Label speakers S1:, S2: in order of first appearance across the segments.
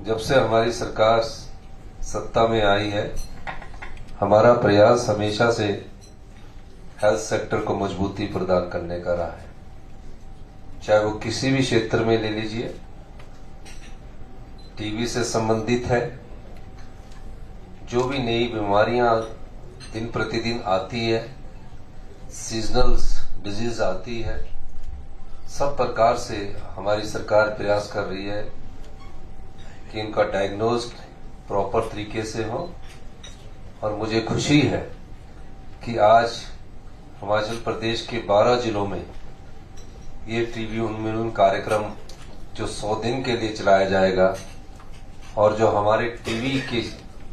S1: जब से हमारी सरकार सत्ता में आई है, हमारा प्रयास हमेशा से हेल्थ सेक्टर को मजबूती प्रदान करने का रहा है। चाहे वो किसी भी क्षेत्र में ले लीजिए, टीबी से संबंधित है, जो भी नई बीमारियां दिन प्रतिदिन आती है, सीजनल डिजीज आती है, सब प्रकार से हमारी सरकार प्रयास कर रही है कि इनका डायग्नोज प्रॉपर तरीके से हो। और मुझे खुशी है कि आज हिमाचल प्रदेश के 12 जिलों में ये टीबी उन्मूलन कार्यक्रम जो 100 दिन के लिए चलाया जाएगा, और जो हमारे टीबी के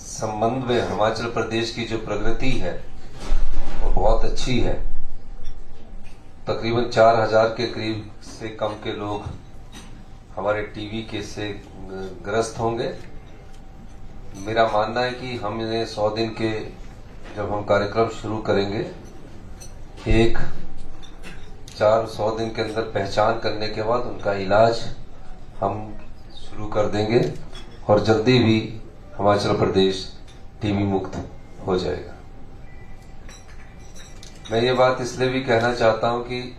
S1: संबंध में हिमाचल प्रदेश की जो प्रगति है वो बहुत अच्छी है। तकरीबन 4000 के करीब से कम के लोग हमारे टीबी के से ग्रस्त होंगे। मेरा मानना है कि हम इन्हें 100 दिन के जब हम कार्यक्रम शुरू करेंगे, 100 दिन के अंदर पहचान करने के बाद उनका इलाज हम शुरू कर देंगे और जल्दी भी हिमाचल प्रदेश टीबी मुक्त हो जाएगा। मैं ये बात इसलिए भी कहना चाहता हूं कि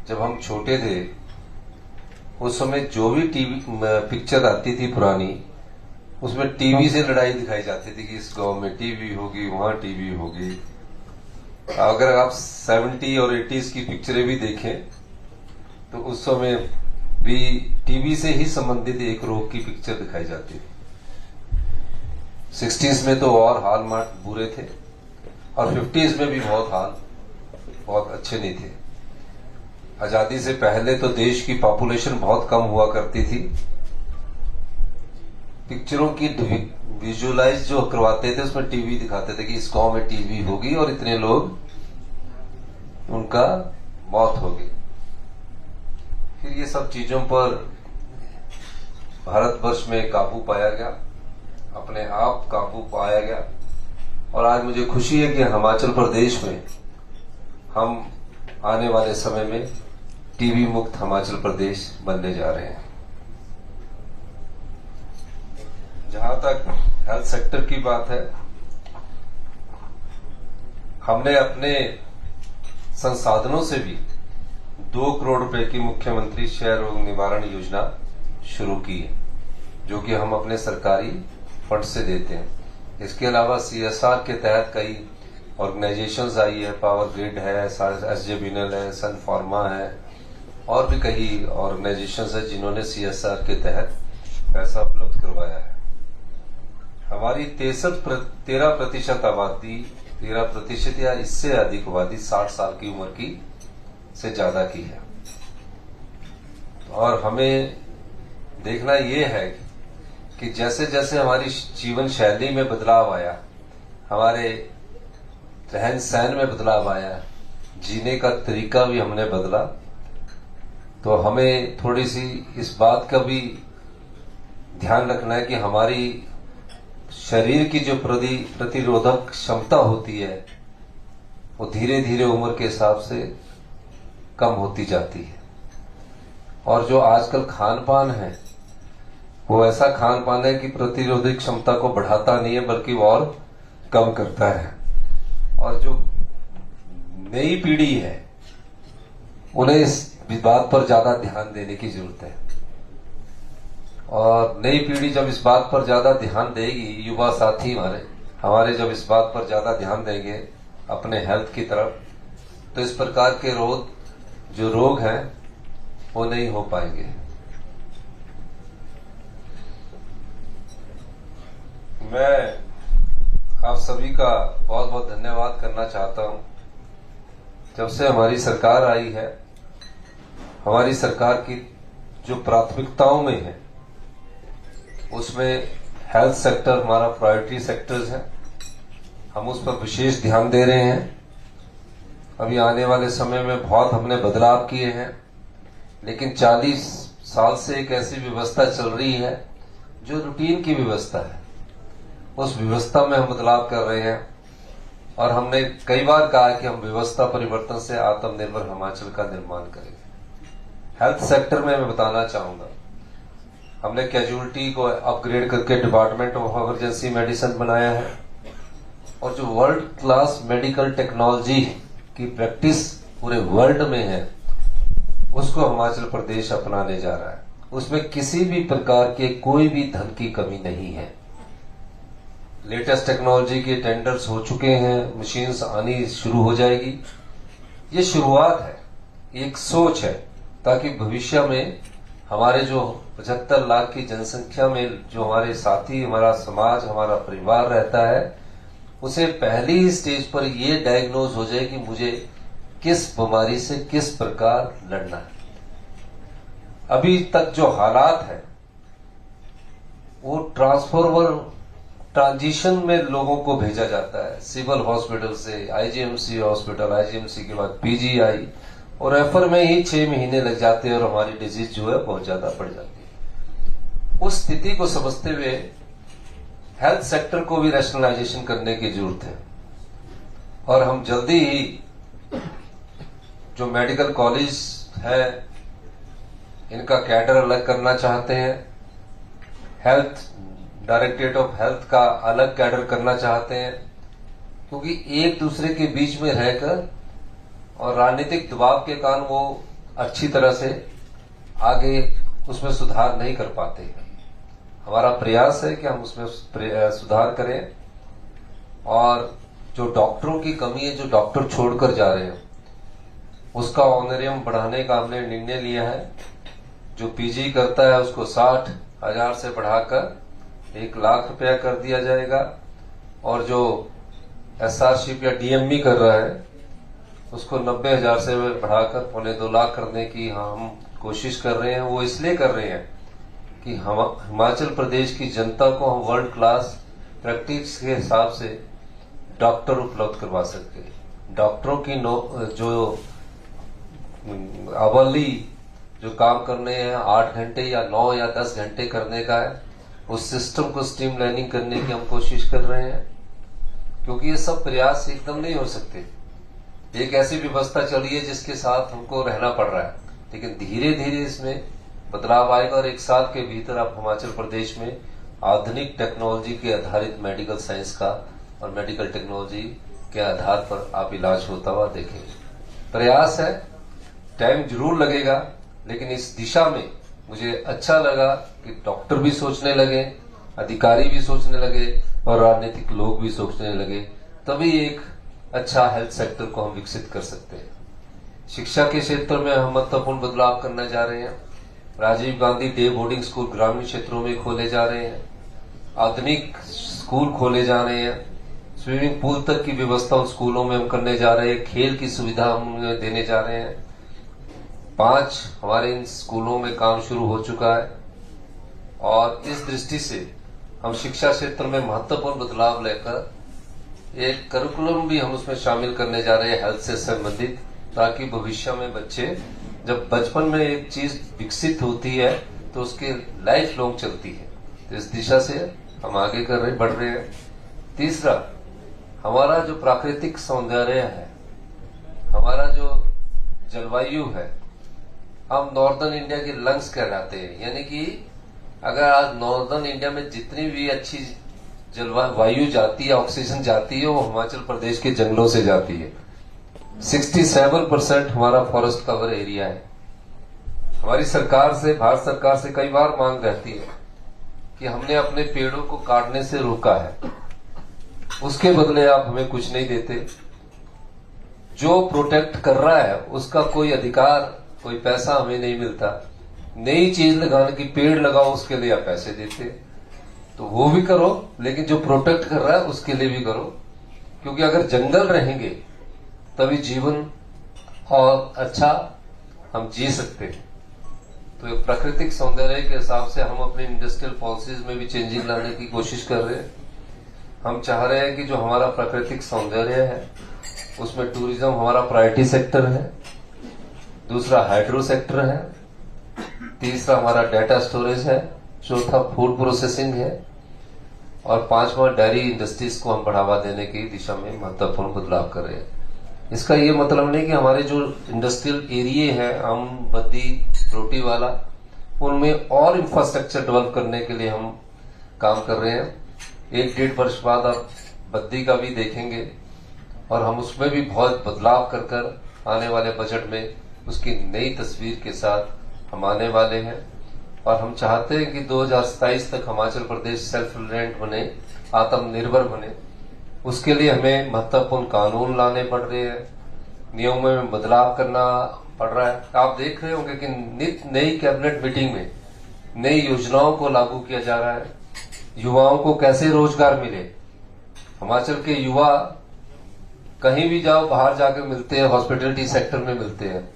S1: जब हम छोटे थे उस समय जो भी टीबी पिक्चर आती थी पुरानी, उसमें टीबी से लड़ाई दिखाई जाती थी कि इस गांव में टीबी होगी, वहां टीबी होगी। अगर आप 70 और 80s की पिक्चरें भी देखें तो उस समय भी टीबी से ही संबंधित एक रोग की पिक्चर दिखाई जाती थी। 60s में तो और हाल बुरे थे और 50s में भी बहुत अच्छे नहीं थे। आजादी से पहले तो देश की पॉपुलेशन बहुत कम हुआ करती थी। पिक्चरों की विजुअलाइज जो करवाते थे उसमें टीबी दिखाते थे कि इस गांव में टीबी होगी और इतने लोग उनका मौत होगी। फिर ये सब चीजों पर भारतवर्ष में काबू पाया गया, अपने आप काबू पाया गया। और आज मुझे खुशी है कि हिमाचल प्रदेश में हम आने वाले समय में टीबी मुक्त हिमाचल प्रदेश बनने जा रहे हैं। जहां तक हेल्थ सेक्टर की बात है, हमने अपने संसाधनों से भी 2 करोड़ रुपए की मुख्यमंत्री क्षय रोग निवारण योजना शुरू की है, जो कि हम अपने सरकारी फंड से देते हैं। इसके अलावा CSR के तहत कई ऑर्गेनाइजेशंस आई है, पावर ग्रिड है, SJVNL है, सन फार्मा है, और भी कई ऑर्गेनाइजेशंस है जिन्होंने CSR के तहत पैसा उपलब्ध करवाया है। हमारी 13% आबादी, 13% या इससे अधिक आबादी 60 साल की उम्र की से ज्यादा की है। और हमें देखना यह है कि जैसे जैसे हमारी जीवन शैली में बदलाव आया, हमारे रहन सहन में बदलाव आया, जीने का तरीका भी हमने बदला, तो हमें थोड़ी सी इस बात का भी ध्यान रखना है कि हमारी शरीर की जो प्रतिरोधक क्षमता होती है वो धीरे धीरे उम्र के हिसाब से कम होती जाती है। और जो आजकल खान पान है वो ऐसा खान पान है कि प्रतिरोधक क्षमता को बढ़ाता नहीं है बल्कि वो और कम करता है। और जो नई पीढ़ी है उन्हें इस बात पर ज्यादा ध्यान देने की जरूरत है। और नई पीढ़ी जब इस बात पर ज्यादा ध्यान देगी, युवा साथी हमारे जब इस बात पर ज्यादा ध्यान देंगे अपने हेल्थ की तरफ, तो इस प्रकार के जो रोग हैं वो नहीं हो पाएंगे। मैं आप सभी का बहुत बहुत धन्यवाद करना चाहता हूं। जब से हमारी सरकार आई है, हमारी सरकार की जो प्राथमिकताओं में है उसमें हेल्थ सेक्टर हमारा प्रायोरिटी सेक्टर्स है। हम उस पर विशेष ध्यान दे रहे हैं। अभी आने वाले समय में बहुत हमने बदलाव किए हैं, लेकिन 40 साल से एक ऐसी व्यवस्था चल रही है जो रूटीन की व्यवस्था है, उस व्यवस्था में हम बदलाव कर रहे हैं। और हमने कई बार कहा कि हम व्यवस्था परिवर्तन से आत्मनिर्भर हिमाचल का निर्माण करेंगे। हेल्थ सेक्टर में मैं बताना चाहूंगा, हमने कैजुअलिटी को अपग्रेड करके डिपार्टमेंट ऑफ इमरजेंसी मेडिसिन बनाया है और जो वर्ल्ड क्लास मेडिकल टेक्नोलॉजी की प्रैक्टिस पूरे वर्ल्ड में है उसको हिमाचल प्रदेश अपनाने जा रहा है। उसमें किसी भी प्रकार के कोई भी धन की कमी नहीं है। लेटेस्ट टेक्नोलॉजी के टेंडर्स हो चुके हैं, मशीन्स आनी शुरू हो जाएगी। ये शुरुआत है, एक सोच है, ताकि भविष्य में हमारे जो 75 लाख की जनसंख्या में जो हमारे साथी, हमारा समाज, हमारा परिवार रहता है, उसे पहली ही स्टेज पर ये डायग्नोज हो जाए कि मुझे किस बीमारी से किस प्रकार लड़ना है। अभी तक जो हालात है वो ट्रांजिशन में लोगों को भेजा जाता है सिविल हॉस्पिटल से आईजीएमसी हॉस्पिटल, आईजीएमसी के बाद पीजीआई, और रेफर में ही 6 महीने लग जाते हैं और हमारी डिजीज जो है बहुत ज्यादा बढ़ जाती है। उस स्थिति को समझते हुए हेल्थ सेक्टर को भी रैशनलाइजेशन करने की जरूरत है और हम जल्दी ही जो मेडिकल कॉलेज है इनका कैडर अलग करना चाहते हैं, हेल्थ डायरेक्टरेट ऑफ हेल्थ का अलग कैडर करना चाहते हैं, क्योंकि एक दूसरे के बीच में रहकर और राजनीतिक दबाव के कारण वो अच्छी तरह से आगे उसमें सुधार नहीं कर पाते। हमारा प्रयास है कि हम उसमें सुधार करें और जो डॉक्टरों की कमी है, जो डॉक्टर छोड़कर जा रहे हैं, उसका ऑनरियम बढ़ाने का हमने निर्णय लिया है। जो पीजी करता है उसको 60,000 से बढ़ाकर 1 लाख रुपया कर दिया जाएगा और जो एसआरशिप या डीएमई कर रहा है उसको 90,000 से बढ़ाकर 2.25 लाख करने की हम कोशिश कर रहे हैं। वो इसलिए कर रहे हैं कि हम हिमाचल प्रदेश की जनता को हम वर्ल्ड क्लास प्रैक्टिस के हिसाब से डॉक्टर उपलब्ध करवा सके। डॉक्टरों की जो अवली जो काम करने हैं 8 घंटे या 9 या 10 घंटे करने का है, उस सिस्टम को स्ट्रीमलाइनिंग करने की हम कोशिश कर रहे हैं, क्योंकि ये सब प्रयास एकदम नहीं हो सकते। एक ऐसी व्यवस्था चली है जिसके साथ हमको रहना पड़ रहा है, लेकिन धीरे धीरे इसमें बदलाव आएगा और 1 साल के भीतर आप हिमाचल प्रदेश में आधुनिक टेक्नोलॉजी के आधारित मेडिकल साइंस का और मेडिकल टेक्नोलॉजी के आधार पर आप इलाज होता हुआ देखेंगे। प्रयास है, टाइम जरूर लगेगा, लेकिन इस दिशा में मुझे अच्छा लगा कि डॉक्टर भी सोचने लगे, अधिकारी भी सोचने लगे और राजनीतिक लोग भी सोचने लगे, तभी एक अच्छा हेल्थ सेक्टर को हम विकसित कर सकते हैं। शिक्षा के क्षेत्र में हम महत्वपूर्ण बदलाव करने जा रहे हैं। Rajiv Gandhi day boarding school ग्रामीण क्षेत्रों में खोले जा रहे हैं, आधुनिक स्कूल खोले जा रहे हैं, स्विमिंग पूल तक की व्यवस्था उन स्कूलों में हम करने जा रहे हैं, खेल की सुविधा हम देने जा रहे हैं। 5 हमारे इन स्कूलों में काम शुरू हो चुका है और इस दृष्टि से हम शिक्षा क्षेत्र में महत्वपूर्ण बदलाव लेकर एक करिकुलम भी हम उसमें शामिल करने जा रहे हैं हेल्थ से संबंधित, ताकि भविष्य में बच्चे जब बचपन में एक चीज विकसित होती है तो उसके लाइफ लॉन्ग चलती है। तो इस दिशा से हम आगे बढ़ रहे हैं। तीसरा, हमारा जो प्राकृतिक सौंदर्य है, हमारा जो जलवायु है, हम नॉर्दर्न इंडिया के लंग्स कहलाते हैं। यानी कि अगर आज नॉर्दर्न इंडिया में जितनी भी अच्छी जलवायु जाती है, ऑक्सीजन जाती है, वो हिमाचल प्रदेश के जंगलों से जाती है। 67% हमारा फॉरेस्ट कवर एरिया है। हमारी सरकार से, भारत सरकार से कई बार मांग रहती है कि हमने अपने पेड़ों को काटने से रोका है, उसके बदले आप हमें कुछ नहीं देते। जो प्रोटेक्ट कर रहा है उसका कोई अधिकार, कोई पैसा हमें नहीं मिलता। नई चीज लगाने की, पेड़ लगाओ, उसके लिए आप पैसे देते, तो वो भी करो, लेकिन जो प्रोटेक्ट कर रहा है उसके लिए भी करो, क्योंकि अगर जंगल रहेंगे तभी जीवन और अच्छा हम जी सकते हैं। तो प्राकृतिक सौंदर्य के हिसाब से हम अपनी इंडस्ट्रियल पॉलिसीज में भी चेंजिंग लाने की कोशिश कर रहे हैं। हम चाह रहे हैं कि जो हमारा प्राकृतिक सौंदर्य है उसमें टूरिज्म हमारा प्रायोरिटी सेक्टर है, दूसरा हाइड्रो सेक्टर है, तीसरा हमारा डाटा स्टोरेज है, चौथा फूड प्रोसेसिंग है और 5वां डेयरी इंडस्ट्रीज को हम बढ़ावा देने की दिशा में महत्वपूर्ण बदलाव कर रहे हैं। इसका ये मतलब नहीं कि हमारे जो इंडस्ट्रियल एरिया है, आम बद्दी रोटी वाला, उनमें और इंफ्रास्ट्रक्चर डेवलप करने के लिए हम काम कर रहे हैं। 1-1.5 वर्ष बाद आप बद्दी का भी देखेंगे और हम उसमें भी बहुत बदलाव कर आने वाले बजट में उसकी नई तस्वीर के साथ हम आने वाले हैं। और हम चाहते हैं कि 2027 तक हिमाचल प्रदेश सेल्फ रिलायंट बने, आत्मनिर्भर बने। उसके लिए हमें महत्वपूर्ण कानून लाने पड़ रहे हैं, नियमों में बदलाव करना पड़ रहा है। आप देख रहे होंगे कि नित्य नई कैबिनेट मीटिंग में नई योजनाओं को लागू किया जा रहा है। युवाओं को कैसे रोजगार मिले, हिमाचल के युवा कहीं भी जाओ बाहर जाकर मिलते हैं, हॉस्पिटैलिटी सेक्टर में मिलते हैं।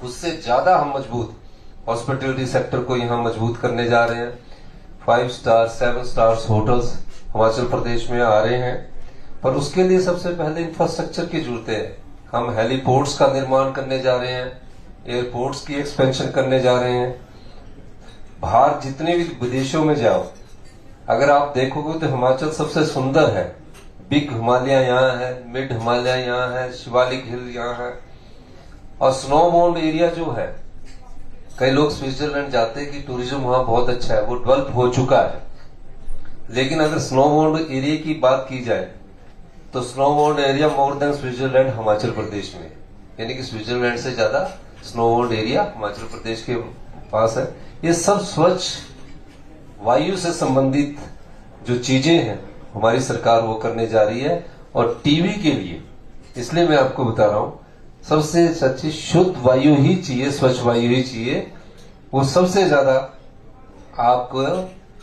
S1: उससे ज्यादा हम मजबूत हॉस्पिटैलिटी सेक्टर को यहां मजबूत करने जा रहे हैं। 5 star 7 stars hotels Himachal Pradesh में आ रहे हैं, पर उसके लिए सबसे पहले इंफ्रास्ट्रक्चर की जरूरत है। हम हेलीपोर्ट्स का निर्माण करने जा रहे हैं, एयरपोर्ट्स की एक्सपेंशन करने जा रहे हैं। बाहर जितने भी विदेशों में जाओ, अगर आप देखोगे तो हिमाचल सबसे सुंदर है। बिग हिमालय यहाँ है, मिड हिमालय यहाँ है, शिवालिक हिल यहाँ है, और स्नो बाउंड एरिया जो है, कई लोग स्विट्जरलैंड जाते हैं कि टूरिज्म वहां बहुत अच्छा है, वो डेवलप हो चुका है। लेकिन अगर स्नो बाउंड एरिया की बात की जाए तो snow bound area more than Switzerland Himachal Pradesh में, यानी कि स्विट्जरलैंड से ज्यादा snow bound area Himachal Pradesh के पास है। ये सब स्वच्छ वायु से संबंधित जो चीजें हैं हमारी सरकार वो करने जा रही है। और टीबी के लिए इसलिए मैं आपको बता रहा हूं, सबसे सच्ची शुद्ध वायु ही चाहिए, स्वच्छ वायु ही चाहिए। वो सबसे ज्यादा आपको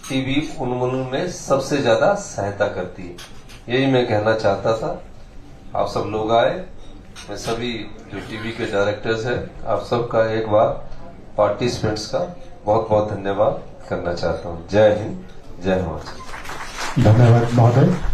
S1: टीबी उन्मूलन में सबसे ज्यादा सहायता करती है। यही मैं कहना चाहता था। आप सब लोग आए, मैं सभी जो टीबी के डायरेक्टर्स हैं, आप सबका एक बार पार्टिसिपेंट्स का बहुत बहुत धन्यवाद करना चाहता हूं। जय हिंद, जय हिमाचल।
S2: धन्यवाद महोदय।